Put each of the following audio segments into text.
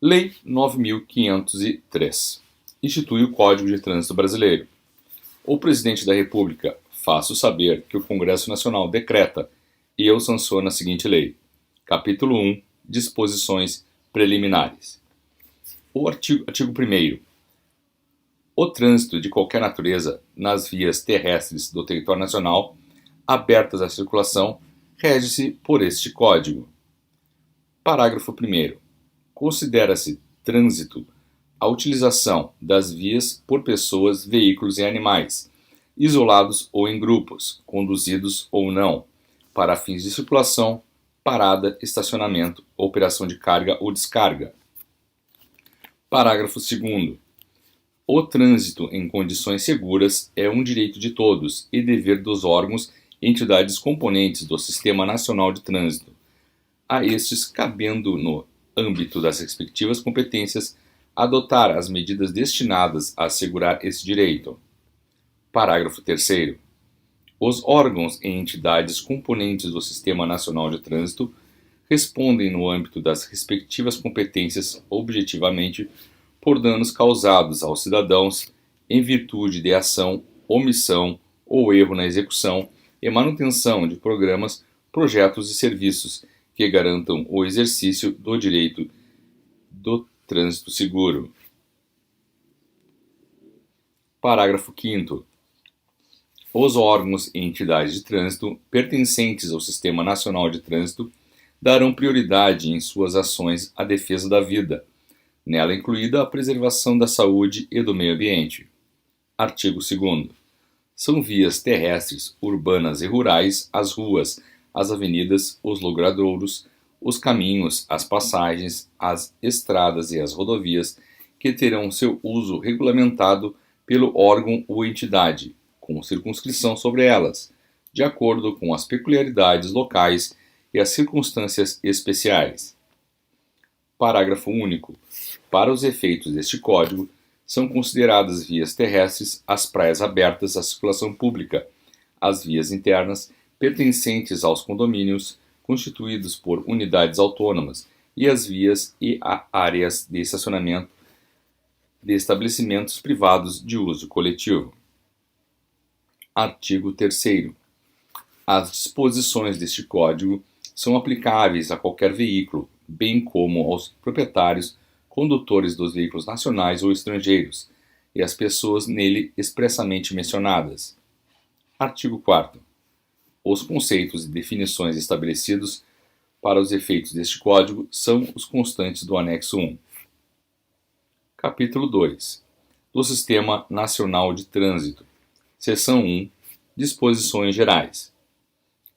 Lei 9.503 institui o Código de Trânsito Brasileiro. O Presidente da República faço saber que o Congresso Nacional decreta e eu sanciono a seguinte lei. Capítulo 1. Disposições preliminares. Artigo 1º. O trânsito de qualquer natureza nas vias terrestres do território nacional abertas à circulação rege-se por este Código. Parágrafo 1º. Considera-se trânsito a utilização das vias por pessoas, veículos e animais, isolados ou em grupos, conduzidos ou não, para fins de circulação, parada, estacionamento, operação de carga ou descarga. Parágrafo 2º. O trânsito em condições seguras é um direito de todos e dever dos órgãos e entidades componentes do Sistema Nacional de Trânsito, a estes cabendo no âmbito das respectivas competências, adotar as medidas destinadas a assegurar esse direito. Parágrafo 3º. Os órgãos e entidades componentes do Sistema Nacional de Trânsito respondem no âmbito das respectivas competências objetivamente por danos causados aos cidadãos em virtude de ação, omissão ou erro na execução e manutenção de programas, projetos e serviços que garantam o exercício do direito do trânsito seguro. Parágrafo 5º. Os órgãos e entidades de trânsito pertencentes ao Sistema Nacional de Trânsito darão prioridade em suas ações à defesa da vida, nela incluída a preservação da saúde e do meio ambiente. Artigo 2º. São vias terrestres, urbanas e rurais as ruas, as avenidas, os logradouros, os caminhos, as passagens, as estradas e as rodovias que terão seu uso regulamentado pelo órgão ou entidade, com circunscrição sobre elas, de acordo com as peculiaridades locais e as circunstâncias especiais. Parágrafo único. Para os efeitos deste Código, são consideradas vias terrestres as praias abertas à circulação pública, as vias internas pertencentes aos condomínios constituídos por unidades autônomas e as vias e áreas de estacionamento de estabelecimentos privados de uso coletivo. Artigo 3º. As disposições deste Código são aplicáveis a qualquer veículo, bem como aos proprietários, condutores dos veículos nacionais ou estrangeiros, e às pessoas nele expressamente mencionadas. Artigo 4º. Os conceitos e definições estabelecidos para os efeitos deste Código são os constantes do anexo 1. Capítulo 2. Do Sistema Nacional de Trânsito. Seção 1. Disposições gerais.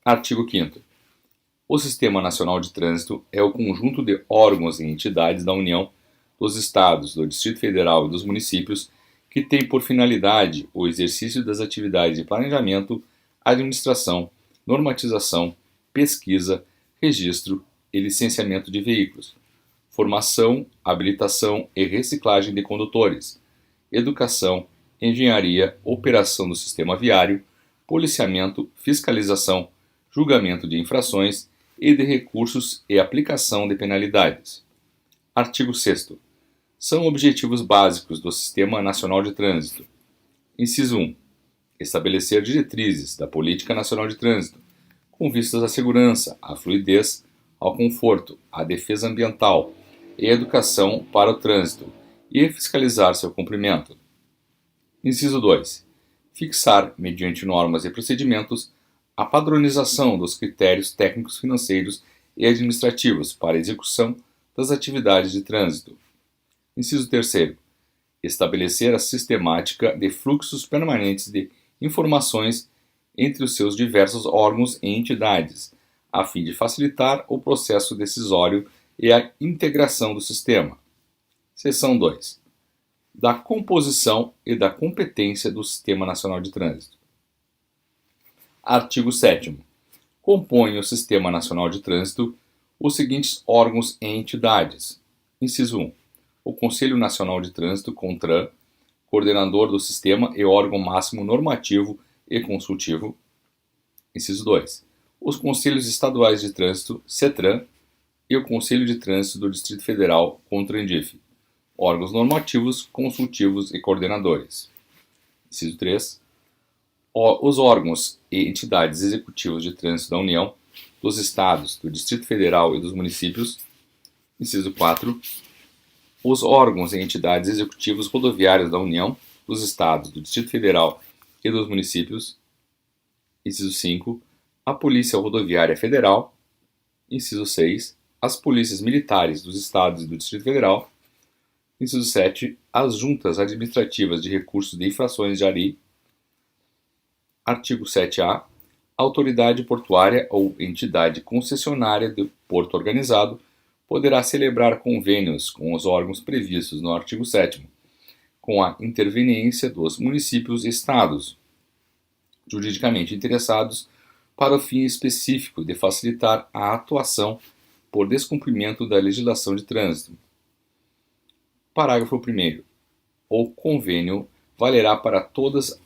Artigo 5º. O Sistema Nacional de Trânsito é o conjunto de órgãos e entidades da União, dos Estados, do Distrito Federal e dos municípios que tem por finalidade o exercício das atividades de planejamento, administração, normatização, pesquisa, registro e licenciamento de veículos, formação, habilitação e reciclagem de condutores, educação, engenharia, operação do sistema viário, policiamento, fiscalização, julgamento de infrações e de recursos e aplicação de penalidades. Artigo 6º. São objetivos básicos do Sistema Nacional de Trânsito. Inciso 1. Estabelecer diretrizes da Política Nacional de Trânsito, com vistas à segurança, à fluidez, ao conforto, à defesa ambiental e à educação para o trânsito, e fiscalizar seu cumprimento. Inciso 2. Fixar, mediante normas e procedimentos, a padronização dos critérios técnicos, financeiros e administrativos para a execução das atividades de trânsito. Inciso 3º. Estabelecer a sistemática de fluxos permanentes de informações entre os seus diversos órgãos e entidades, a fim de facilitar o processo decisório e a integração do sistema. Seção 2. Da composição e da competência do Sistema Nacional de Trânsito. Artigo 7º. Compõe o Sistema Nacional de Trânsito os seguintes órgãos e entidades. Inciso 1. O Conselho Nacional de Trânsito, CONTRAN, coordenador do sistema e órgão máximo normativo e consultivo. Inciso 2. Os Conselhos Estaduais de Trânsito, CETRAN, e o Conselho de Trânsito do Distrito Federal, CONTRANDIF, órgãos normativos, consultivos e coordenadores. Inciso 3. Os órgãos e entidades executivos de trânsito da União, dos Estados, do Distrito Federal e dos municípios. Inciso 4. Os órgãos e entidades executivos rodoviários da União, dos Estados, do Distrito Federal e dos municípios. Inciso 5. A Polícia Rodoviária Federal. Inciso 6. As polícias militares dos Estados e do Distrito Federal. Inciso 7. As juntas administrativas de recursos de infrações de ARI. Artigo 7A. A autoridade portuária ou entidade concessionária do porto organizado poderá celebrar convênios com os órgãos previstos no artigo 7º, com a interveniência dos municípios e estados juridicamente interessados para o fim específico de facilitar a atuação por descumprimento da legislação de trânsito. Parágrafo 1º. O convênio valerá para todas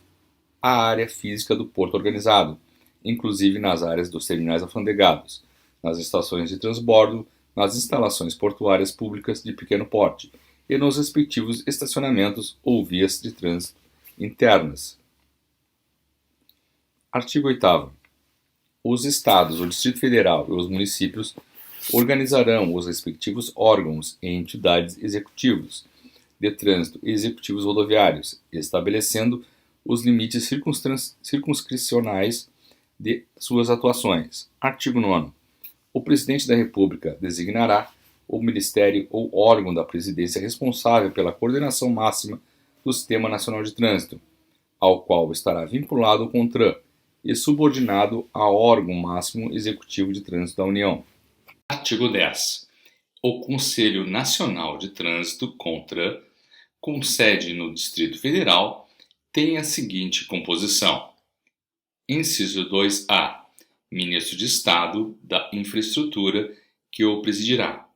a área física do porto organizado, inclusive nas áreas dos terminais alfandegados, nas estações de transbordo, nas instalações portuárias públicas de pequeno porte e nos respectivos estacionamentos ou vias de trânsito internas. Artigo 8º. Os Estados, o Distrito Federal e os municípios organizarão os respectivos órgãos e entidades executivos de trânsito e executivos rodoviários, estabelecendo os limites circunscricionais de suas atuações. Artigo 9º. O Presidente da República designará o Ministério ou órgão da Presidência responsável pela coordenação máxima do Sistema Nacional de Trânsito, ao qual estará vinculado o CONTRAN e subordinado ao órgão máximo executivo de trânsito da União. Artigo 10. O Conselho Nacional de Trânsito, CONTRAN, com sede no Distrito Federal, tem a seguinte composição. Inciso 2A. Ministro de Estado da Infraestrutura, que o presidirá.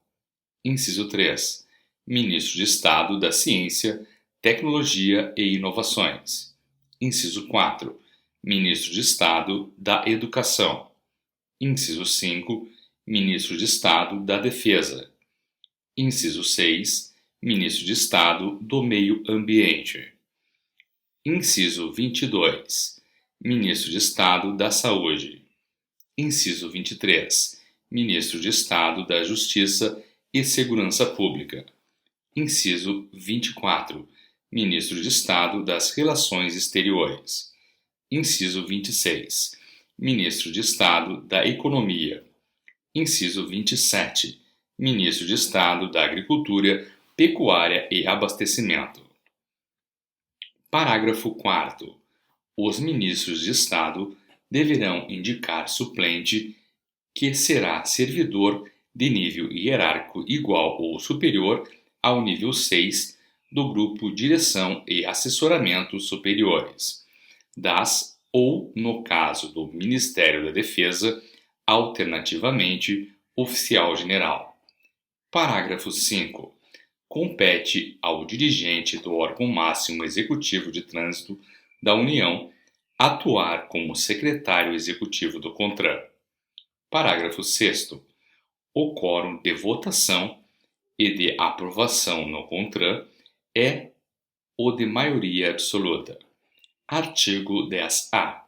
Inciso 3. Ministro de Estado da Ciência, Tecnologia e Inovações. Inciso 4. Ministro de Estado da Educação. Inciso 5. Ministro de Estado da Defesa. Inciso 6. Ministro de Estado do Meio Ambiente. Inciso 22. Ministro de Estado da Saúde. Inciso 23. Ministro de Estado da Justiça e Segurança Pública. Inciso 24. Ministro de Estado das Relações Exteriores. Inciso 26. Ministro de Estado da Economia. Inciso 27. Ministro de Estado da Agricultura, Pecuária e Abastecimento. Parágrafo 4º. Os ministros de Estado deverão indicar suplente que será servidor de nível hierárquico igual ou superior ao nível 6 do Grupo Direção e Assessoramento Superiores, das ou, no caso do Ministério da Defesa, alternativamente, oficial-general. Parágrafo 5º. Compete ao dirigente do órgão máximo executivo de trânsito da União atuar como secretário executivo do CONTRAN. Parágrafo 6º. O quórum de votação e de aprovação no CONTRAN é o de maioria absoluta. Artigo 10-A.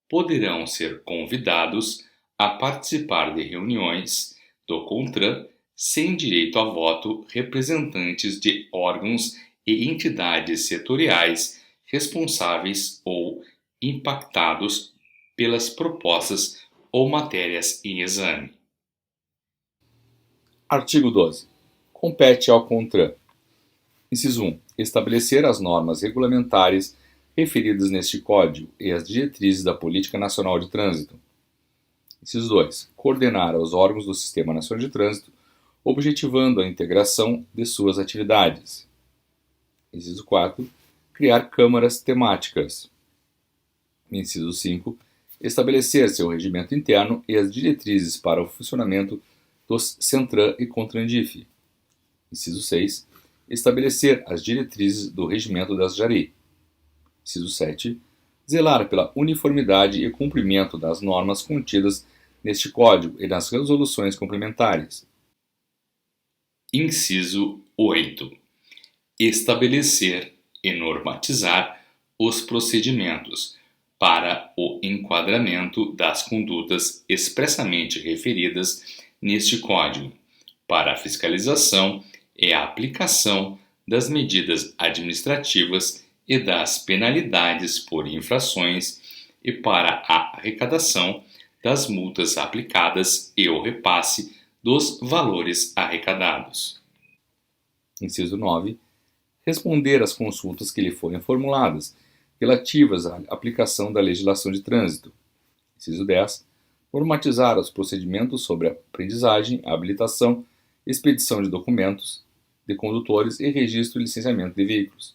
Poderão ser convidados a participar de reuniões do CONTRAN sem direito a voto representantes de órgãos e entidades setoriais responsáveis ou impactados pelas propostas ou matérias em exame. Artigo 12. Compete ao CONTRAN. Inciso 1. Estabelecer as normas regulamentares referidas neste Código e as diretrizes da Política Nacional de Trânsito. Inciso 2. Coordenar os órgãos do Sistema Nacional de Trânsito, objetivando a integração de suas atividades. Inciso 4. Criar câmaras temáticas. Inciso 5. Estabelecer seu regimento interno e as diretrizes para o funcionamento dos CENTRAN e CONTRANDIF. Inciso 6. Estabelecer as diretrizes do regimento das JARI. Inciso 7. Zelar pela uniformidade e cumprimento das normas contidas neste Código e nas resoluções complementares. Inciso 8. Estabelecer e normatizar os procedimentos para o enquadramento das condutas expressamente referidas neste Código, para a fiscalização e a aplicação das medidas administrativas e das penalidades por infrações e para a arrecadação das multas aplicadas e o repasse dos valores arrecadados. Inciso 9. Responder às consultas que lhe forem formuladas, relativas à aplicação da legislação de trânsito. Inciso 10. Normatizar os procedimentos sobre a aprendizagem, a habilitação, expedição de documentos de condutores e registro e licenciamento de veículos.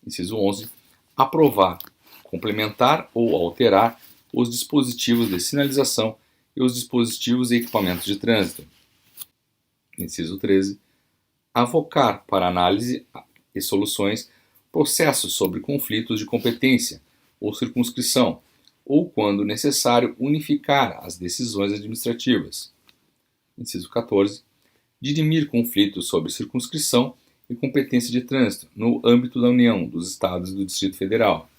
Inciso 11. Aprovar, complementar ou alterar os dispositivos de sinalização e os dispositivos e equipamentos de trânsito. Inciso 13. Avocar para análise e soluções processos sobre conflitos de competência ou circunscrição, ou, quando necessário, unificar as decisões administrativas. Inciso 14. Dirimir conflitos sobre circunscrição e competência de trânsito no âmbito da União, dos Estados e do Distrito Federal.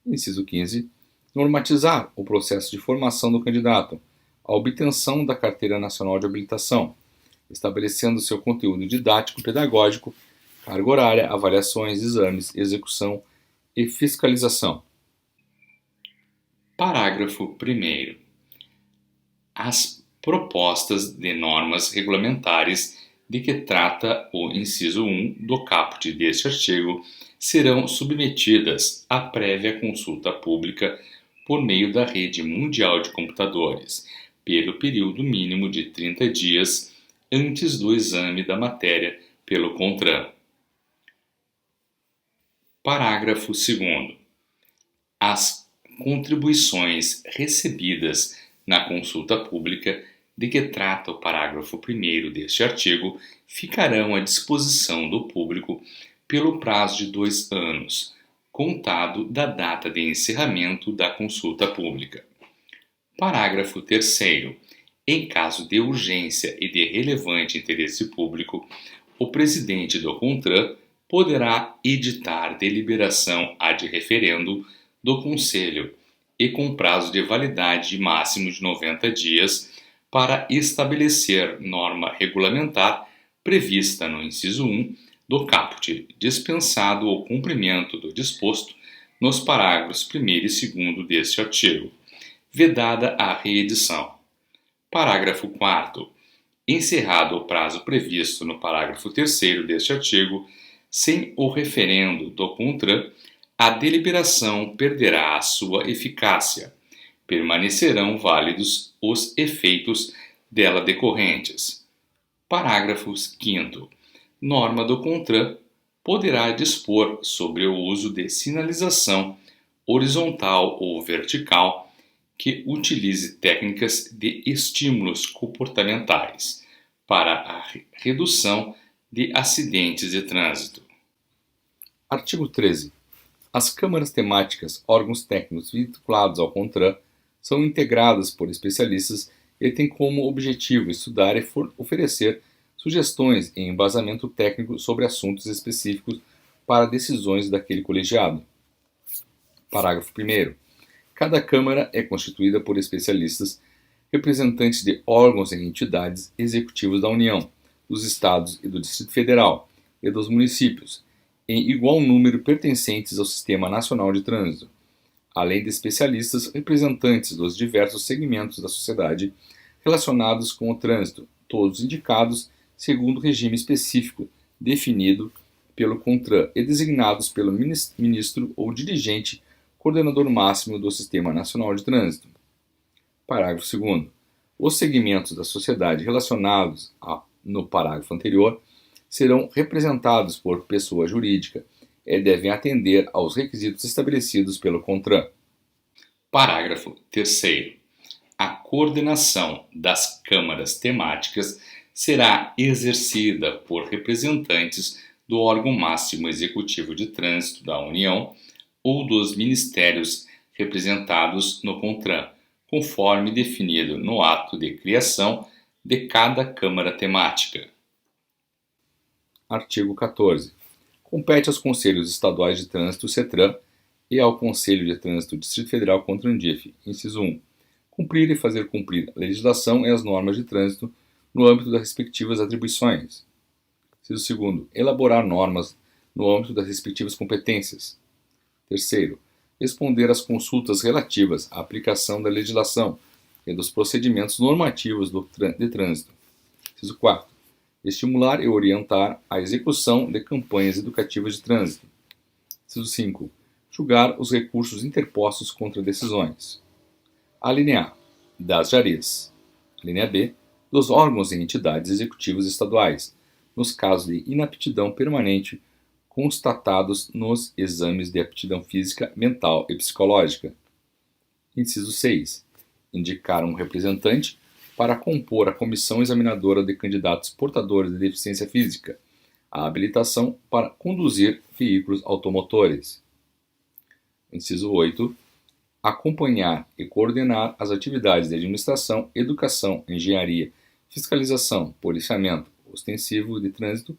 Inciso 15. Normatizar o processo de formação do candidato, a obtenção da Carteira Nacional de Habilitação, estabelecendo seu conteúdo didático-pedagógico, carga horária, avaliações, exames, execução e fiscalização. Parágrafo 1º. As propostas de normas regulamentares de que trata o inciso 1 do caput deste artigo serão submetidas à prévia consulta pública por meio da rede mundial de computadores, pelo período mínimo de 30 dias antes do exame da matéria pelo CONTRAN. Parágrafo 2º. As contribuições recebidas na consulta pública de que trata o parágrafo 1º deste artigo ficarão à disposição do público pelo prazo de 2 anos, contado da data de encerramento da consulta pública. Parágrafo 3º. Em caso de urgência e de relevante interesse público, o presidente do CONTRAN poderá editar deliberação ad referendo do Conselho e com prazo de validade máximo de 90 dias para estabelecer norma regulamentar prevista no inciso 1 do caput, dispensado o cumprimento do disposto nos parágrafos 1º e 2º deste artigo, vedada a reedição. Parágrafo 4º. Encerrado o prazo previsto no parágrafo 3º deste artigo, sem o referendo do CONTRAN, a deliberação perderá a sua eficácia. Permanecerão válidos os efeitos dela decorrentes. Parágrafo 5º. Norma do CONTRAN poderá dispor sobre o uso de sinalização horizontal ou vertical que utilize técnicas de estímulos comportamentais para a redução de acidentes de trânsito. Artigo 13. As câmaras temáticas, órgãos técnicos vinculados ao CONTRAN, são integradas por especialistas e têm como objetivo estudar e oferecer sugestões e embasamento técnico sobre assuntos específicos para decisões daquele colegiado. Parágrafo 1º. Cada Câmara é constituída por especialistas, representantes de órgãos e entidades executivos da União, dos Estados e do Distrito Federal e dos municípios, em igual número pertencentes ao Sistema Nacional de Trânsito, além de especialistas representantes dos diversos segmentos da sociedade relacionados com o trânsito, todos indicados segundo regime específico definido pelo CONTRAN e designados pelo ministro ou dirigente coordenador máximo do Sistema Nacional de Trânsito. Parágrafo 2º. Os segmentos da sociedade relacionados no parágrafo anterior serão representados por pessoa jurídica e devem atender aos requisitos estabelecidos pelo CONTRAN. Parágrafo 3º. A coordenação das câmaras temáticas será exercida por representantes do órgão máximo executivo de trânsito da União ou dos ministérios representados no CONTRAN, conforme definido no ato de criação de cada câmara temática. Artigo 14. Compete aos Conselhos Estaduais de Trânsito, CETRAN, e ao Conselho de Trânsito do Distrito Federal, CONTRANDIF, inciso 1, cumprir e fazer cumprir a legislação e as normas de trânsito no âmbito das respectivas atribuições. Inciso 2, elaborar normas no âmbito das respectivas competências. Terceiro, responder às consultas relativas à aplicação da legislação e dos procedimentos normativos de trânsito. Inciso 4, estimular e orientar a execução de campanhas educativas de trânsito. Inciso 5, julgar os recursos interpostos contra decisões. A linha A, das JAREs. A linha B, dos órgãos e entidades executivas estaduais, nos casos de inaptidão permanente constatados nos exames de aptidão física, mental e psicológica. Inciso 6. Indicar um representante para compor a comissão examinadora de candidatos portadores de deficiência física, a habilitação para conduzir veículos automotores. Inciso 8. Acompanhar e coordenar as atividades de administração, educação, engenharia, fiscalização, policiamento ostensivo de trânsito,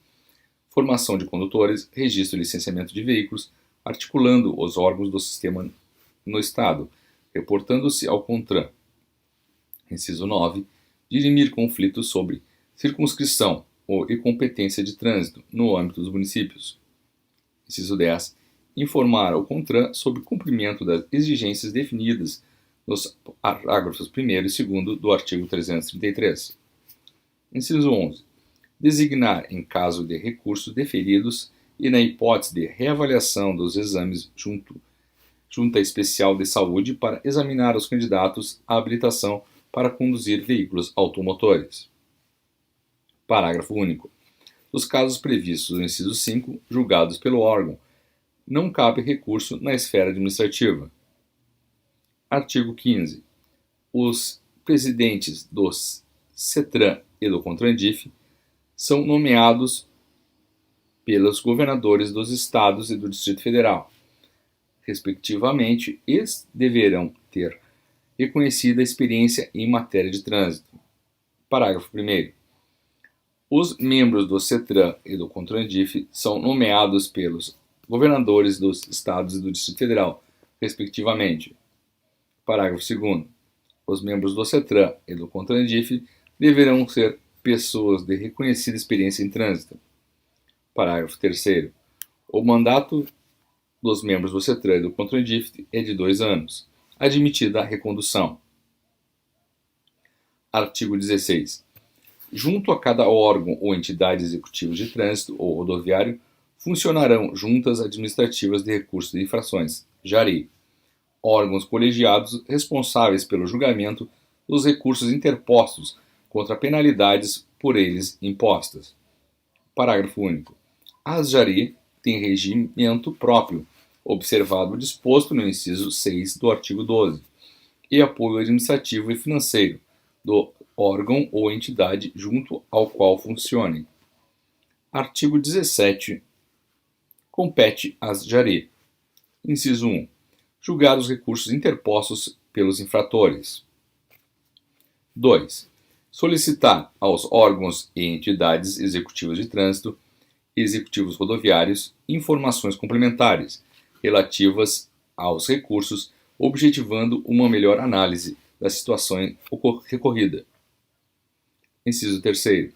formação de condutores, registro e licenciamento de veículos, articulando os órgãos do sistema no Estado, reportando-se ao CONTRAN. Inciso 9. Dirimir conflitos sobre circunscrição e competência de trânsito no âmbito dos municípios. Inciso 10. Informar ao CONTRAN sobre o cumprimento das exigências definidas nos parágrafos 1º e 2º do artigo 333. Inciso 11. Designar, em caso de recursos deferidos e na hipótese de reavaliação dos exames junta especial de saúde para examinar os candidatos à habilitação para conduzir veículos automotores. Parágrafo único. Nos casos previstos no inciso 5, julgados pelo órgão, não cabe recurso na esfera administrativa. Artigo 15. Os presidentes dos CETRAN e do CONTRANDIF são nomeados pelos governadores dos estados e do Distrito Federal, respectivamente, e deverão ter reconhecida experiência em matéria de trânsito. Parágrafo 1º. Os membros do CETRAN e do CONTRANDIF são nomeados pelos governadores dos estados e do Distrito Federal, respectivamente. Parágrafo 2º. Os membros do CETRAN e do CONTRANDIF deverão ser pessoas de reconhecida experiência em trânsito. Parágrafo 3º. O mandato dos membros do CETRAN e do CONTRANDIF é de 2 anos, admitida a recondução. Artigo 16. Junto a cada órgão ou entidade executiva de trânsito ou rodoviário funcionarão juntas administrativas de recursos de infrações, JARE, órgãos colegiados responsáveis pelo julgamento dos recursos interpostos contra penalidades por eles impostas. Parágrafo único. As JARE têm regimento próprio, observado o disposto no inciso 6 do artigo 12, e apoio administrativo e financeiro do órgão ou entidade junto ao qual funcionem. Artigo 17. Compete às JARE. Inciso 1. Julgar os recursos interpostos pelos infratores. 2. Solicitar aos órgãos e entidades executivas de trânsito e executivos rodoviários informações complementares relativas aos recursos, objetivando uma melhor análise da situação recorrida. Inciso 3.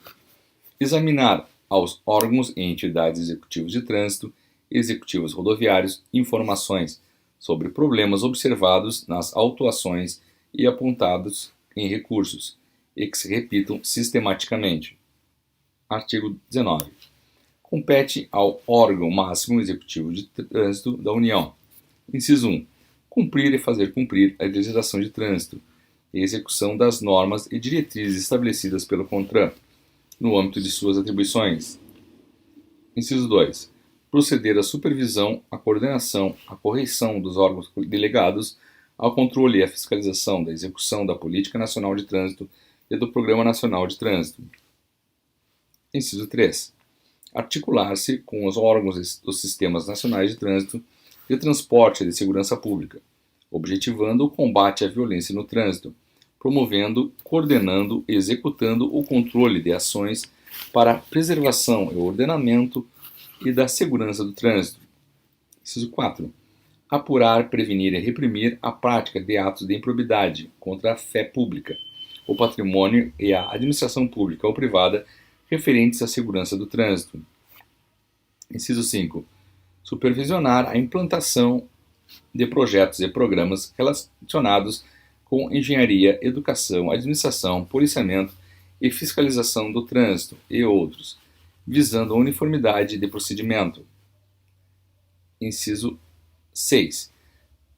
Examinar aos órgãos e entidades executivos de trânsito e executivos rodoviários informações sobre problemas observados nas autuações e apontados em recursos e que se repitam sistematicamente. Artigo 19. Compete ao órgão máximo executivo de trânsito da União. Inciso 1. Cumprir e fazer cumprir a legislação de trânsito e execução das normas e diretrizes estabelecidas pelo CONTRAN, no âmbito de suas atribuições. Inciso 2. Proceder à supervisão, à coordenação, à correção dos órgãos delegados, ao controle e à fiscalização da execução da Política Nacional de Trânsito e do Programa Nacional de Trânsito. Inciso 3. Articular-se com os órgãos dos sistemas nacionais de trânsito, de transporte e de segurança pública, objetivando o combate à violência no trânsito, promovendo, coordenando e executando o controle de ações para a preservação e ordenamento e da segurança do trânsito. Inciso 4. Apurar, prevenir e reprimir a prática de atos de improbidade contra a fé pública, o patrimônio e a administração pública ou privada referentes à segurança do trânsito. Inciso 5. Supervisionar a implantação de projetos e programas relacionados com engenharia, educação, administração, policiamento e fiscalização do trânsito e outros, visando a uniformidade de procedimento. Inciso 6.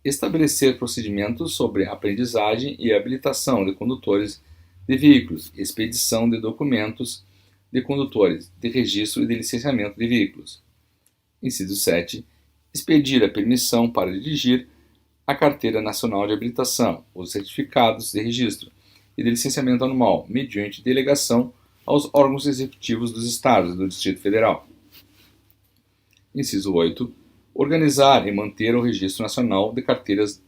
Estabelecer procedimentos sobre aprendizagem e habilitação de condutores de veículos, expedição de documentos de condutores, de registro e de licenciamento de veículos. Inciso 7. Expedir a permissão para dirigir, a Carteira Nacional de Habilitação, os certificados de registro e de licenciamento anual, mediante delegação aos órgãos executivos dos Estados e do Distrito Federal. Inciso 8. Organizar e manter o Registro Nacional de Carteiras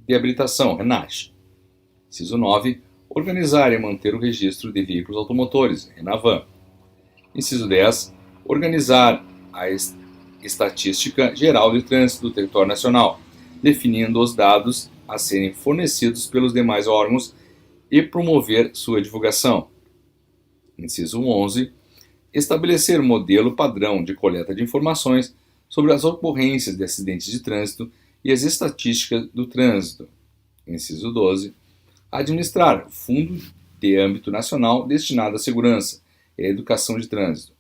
de Habilitação, RENACH. Inciso 9. Organizar e manter o Registro de Veículos Automotores, RENAVAM. Inciso 10. Organizar a Estatística Geral de Trânsito do Território Nacional, definindo os dados a serem fornecidos pelos demais órgãos e promover sua divulgação. Inciso 11. Estabelecer modelo padrão de coleta de informações sobre as ocorrências de acidentes de trânsito e as estatísticas do trânsito. Inciso 12. Administrar fundo de âmbito nacional destinado à segurança e à educação de trânsito.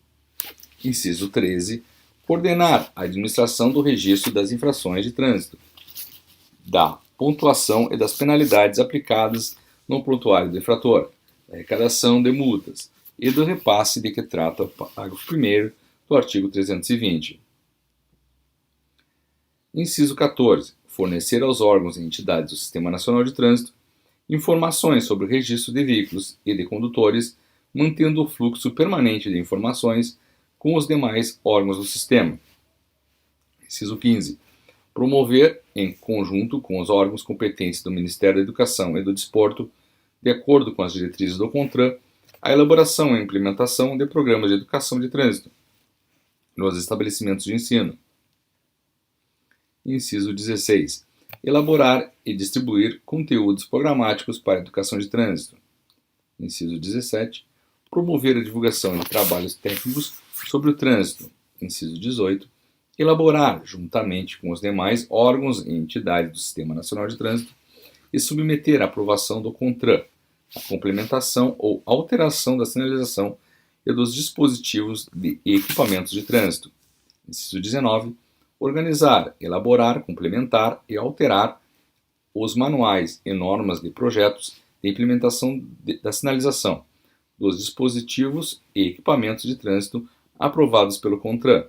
Inciso 13. Coordenar a administração do registro das infrações de trânsito, da pontuação e das penalidades aplicadas no prontuário do infrator, da arrecadação de multas e do repasse de que trata o parágrafo 1º do artigo 320. Inciso 14. Fornecer aos órgãos e entidades do Sistema Nacional de Trânsito informações sobre o registro de veículos e de condutores, mantendo o fluxo permanente de informações com os demais órgãos do sistema. Inciso 15. Promover, em conjunto com os órgãos competentes do Ministério da Educação e do Desporto, de acordo com as diretrizes do CONTRAN, a elaboração e implementação de programas de educação de trânsito nos estabelecimentos de ensino. Inciso 16. Elaborar e distribuir conteúdos programáticos para a educação de trânsito. Inciso 17. Promover a divulgação de trabalhos técnicos sobre o trânsito. Inciso 18. Elaborar, juntamente com os demais órgãos e entidades do Sistema Nacional de Trânsito, e submeter à aprovação do CONTRAN a complementação ou alteração da sinalização e dos dispositivos e equipamentos de trânsito. Inciso 19. Organizar, elaborar, complementar e alterar os manuais e normas de projetos de implementação da sinalização, dos dispositivos e equipamentos de trânsito aprovados pelo CONTRAN.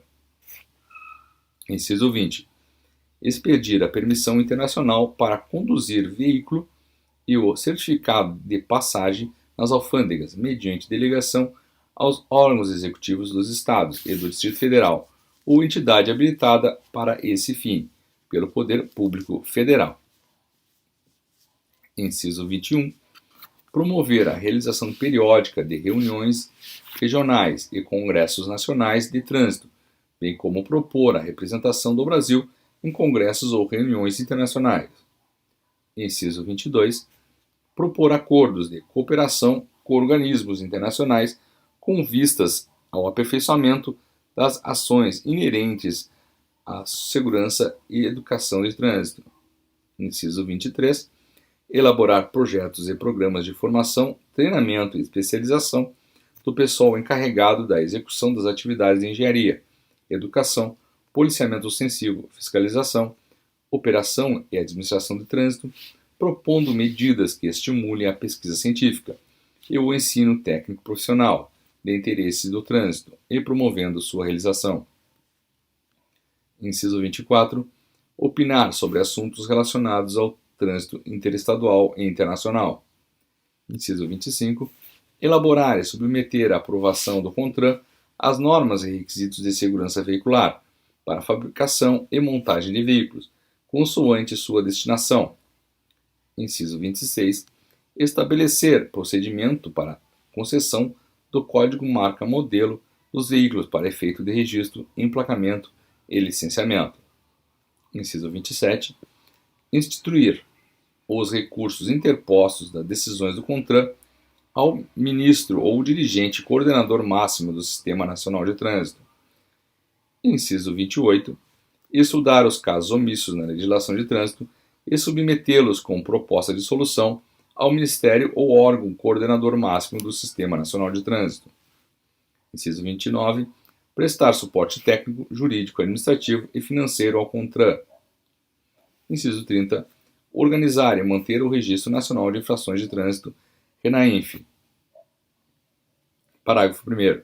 Inciso 20. Expedir a permissão internacional para conduzir veículo e o certificado de passagem nas alfândegas, mediante delegação aos órgãos executivos dos Estados e do Distrito Federal, ou entidade habilitada para esse fim, pelo Poder Público Federal. Inciso 21. Promover a realização periódica de reuniões regionais e congressos nacionais de trânsito, bem como propor a representação do Brasil em congressos ou reuniões internacionais. Inciso 22. Propor acordos de cooperação com organismos internacionais com vistas ao aperfeiçoamento das ações inerentes à segurança e educação de trânsito. Inciso 23. Elaborar projetos e programas de formação, treinamento e especialização do pessoal encarregado da execução das atividades de engenharia, educação, policiamento ostensivo, fiscalização, operação e administração de trânsito, propondo medidas que estimulem a pesquisa científica e o ensino técnico profissional de interesse do trânsito e promovendo sua realização. Inciso 24. Opinar sobre assuntos relacionados ao trânsito interestadual e internacional. Inciso 25. Elaborar e submeter à aprovação do CONTRAN as normas e requisitos de segurança veicular para fabricação e montagem de veículos, consoante sua destinação. Inciso 26. Estabelecer procedimento para concessão do Código Marca Modelo dos veículos para efeito de registro, emplacamento e licenciamento. Inciso 27. Instituir os recursos interpostos das decisões do CONTRAN ao ministro ou dirigente coordenador máximo do Sistema Nacional de Trânsito. Inciso 28. Estudar os casos omissos na legislação de trânsito e submetê-los com proposta de solução ao Ministério ou órgão coordenador máximo do Sistema Nacional de Trânsito. Inciso 29. Prestar suporte técnico, jurídico, administrativo e financeiro ao CONTRAN. Inciso 30. Organizar e manter o Registro Nacional de Infrações de Trânsito, RENAINF. Parágrafo 1º.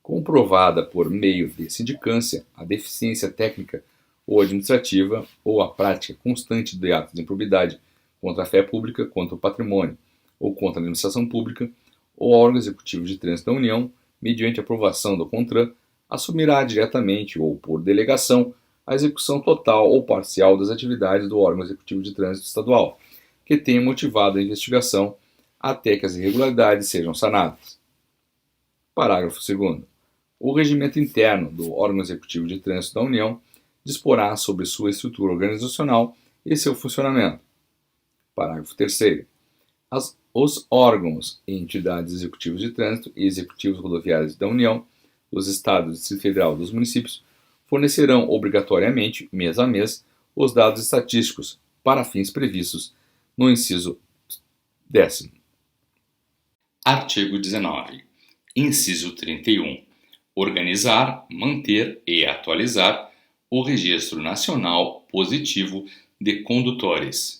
Comprovada por meio de sindicância a deficiência técnica ou administrativa ou a prática constante de atos de improbidade contra a fé pública, contra o patrimônio ou contra a administração pública, ou órgão executivo de trânsito da União, mediante aprovação do CONTRAN, assumirá diretamente ou por delegação a execução total ou parcial das atividades do órgão executivo de trânsito estadual, que tenha motivado a investigação até que as irregularidades sejam sanadas. Parágrafo 2º. O regimento interno do órgão executivo de trânsito da União disporá sobre sua estrutura organizacional e seu funcionamento. Parágrafo 3º. Os órgãos e entidades executivos de trânsito e executivos rodoviários da União, dos Estados, do Distrito Federal e dos municípios fornecerão obrigatoriamente, mês a mês, os dados estatísticos para fins previstos no inciso 10º. Artigo 19. Inciso 31. Organizar, manter e atualizar o Registro Nacional Positivo de Condutores.